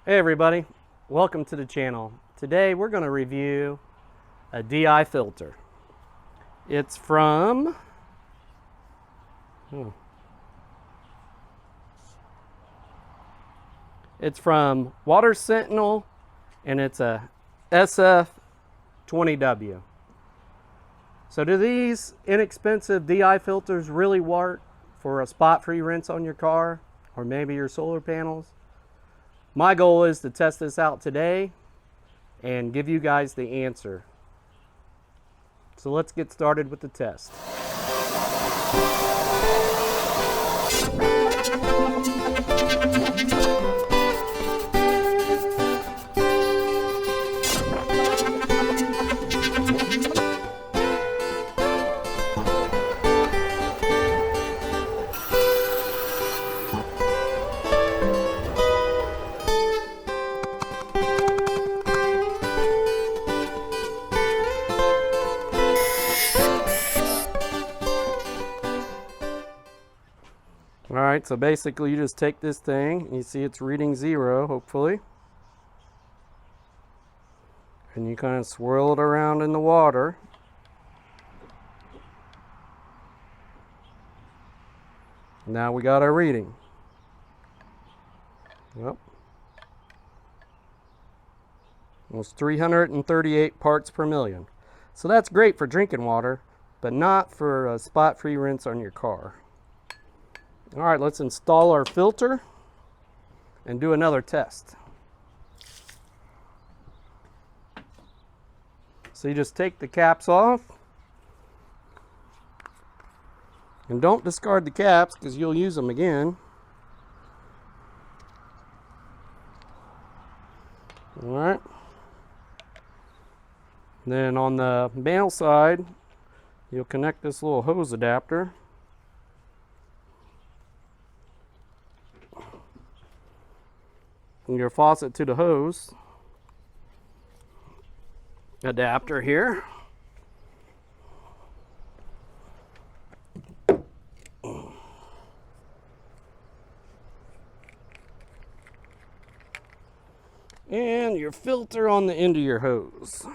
Hey everybody, welcome to the channel. Today we're going to review a DI filter. It's from WaterSentinel, and it's a SF-20W. So do these inexpensive DI filters really work for a spot-free rinse on your car or maybe your solar panels? My goal is to test this out today and give you guys the answer. So let's get started with the test. Alright, so basically you just take this thing, and you see it's reading 0, hopefully. And you kind of swirl it around in the water. Now we got our reading. Yep. Almost 338 parts per million. So that's great for drinking water, but not for a spot-free rinse on your car. All right, let's install our filter and do another test. So you just take the caps off, and don't discard the caps because you'll use them again. All right. Then on the male side, you'll connect this little hose adapter. From your faucet to the hose adapter here. And your filter on the end of your hose.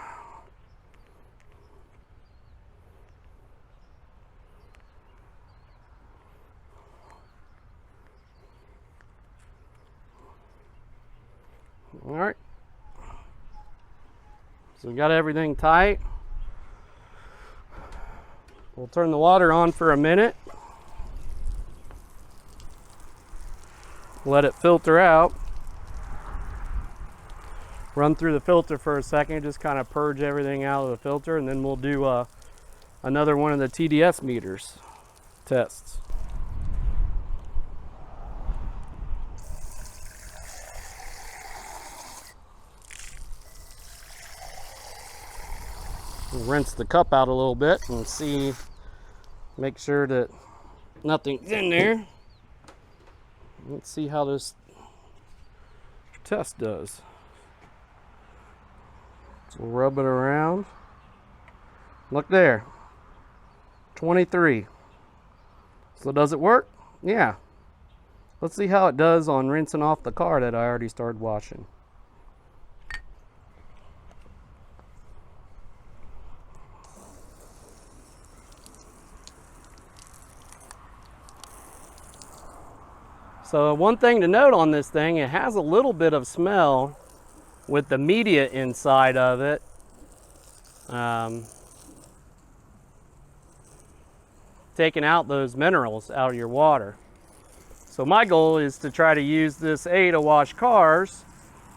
All right, so we got everything tight. We'll turn the water on for a minute. Let it filter out. Run through the filter for a second, just kind of purge everything out of the filter, and then we'll do another one of the TDS meters tests. Rinse the cup out a little bit and see, make sure that nothing's in there. Let's see how this test does. So we'll rub it around. Look there, 23. So does it work? Yeah. Let's see how it does on rinsing off the car that I already started washing. So one thing to note on this thing, it has a little bit of smell with the media inside of it. Taking out those minerals out of your water. So my goal is to try to use this to wash cars,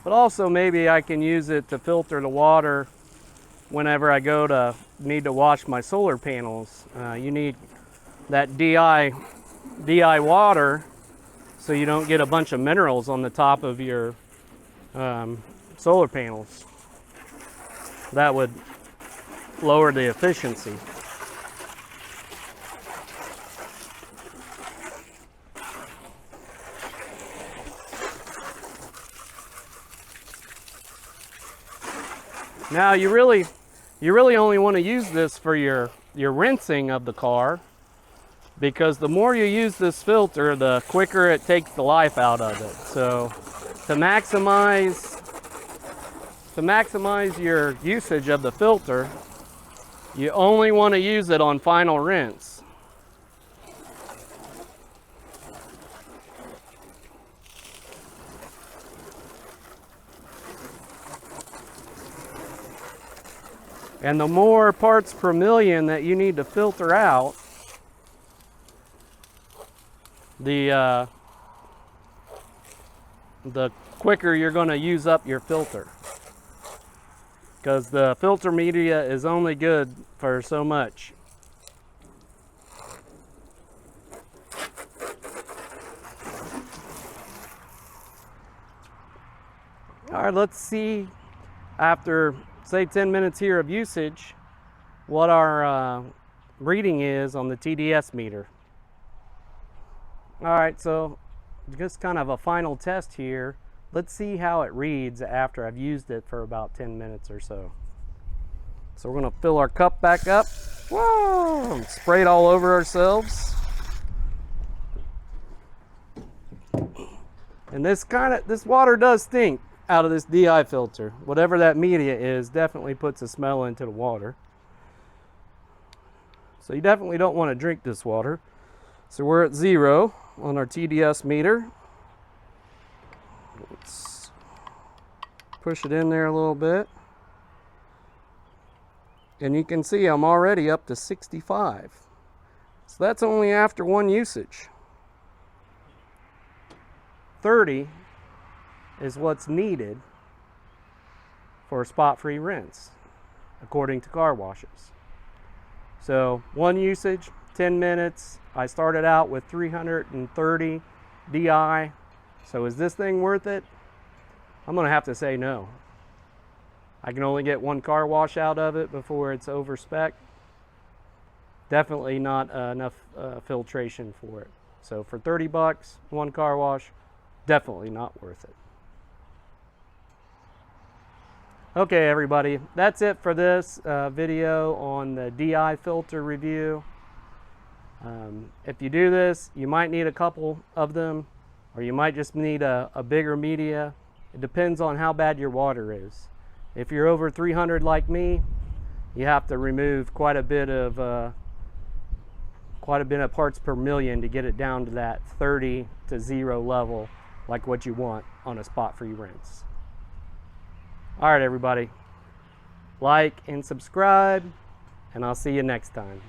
but also maybe I can use it to filter the water whenever I need to wash my solar panels. You need that DI water, so you don't get a bunch of minerals on the top of your solar panels. That would lower the efficiency. Now you really only want to use this for your rinsing of the car, because the more you use this filter, the quicker it takes the life out of it. So to maximize your usage of the filter, you only want to use it on final rinse. And the more parts per million that you need to filter out, the quicker you're going to use up your filter. Because the filter media is only good for so much. All right, let's see, after say 10 minutes here of usage, what our reading is on the TDS meter. All right, so just kind of a final test here. Let's see how it reads after I've used it for about 10 minutes or so. So we're gonna fill our cup back up. Whoa! Spray it all over ourselves. And this water does stink out of this DI filter. Whatever that media is definitely puts a smell into the water. So you definitely don't want to drink this water. So we're at 0 on our TDS meter. Let's push it in there a little bit. And you can see I'm already up to 65. So that's only after one usage. 30 is what's needed for a spot-free rinse, according to car washes. So one usage, 10 minutes. I started out with 330 DI. So is this thing worth it? I'm gonna have to say no. I can only get one car wash out of it before it's over spec. Definitely not enough filtration for it. So for 30 bucks, one car wash, definitely not worth it. Okay, everybody, that's it for this video on the DI filter review. If you do this, you might need a couple of them, or you might just need a bigger media. It depends on how bad your water is. If you're over 300 like me, you have to remove quite a bit of parts per million to get it down to that 30 to 0 level, like what you want on a spot-free rinse. All right, everybody, like and subscribe, and I'll see you next time.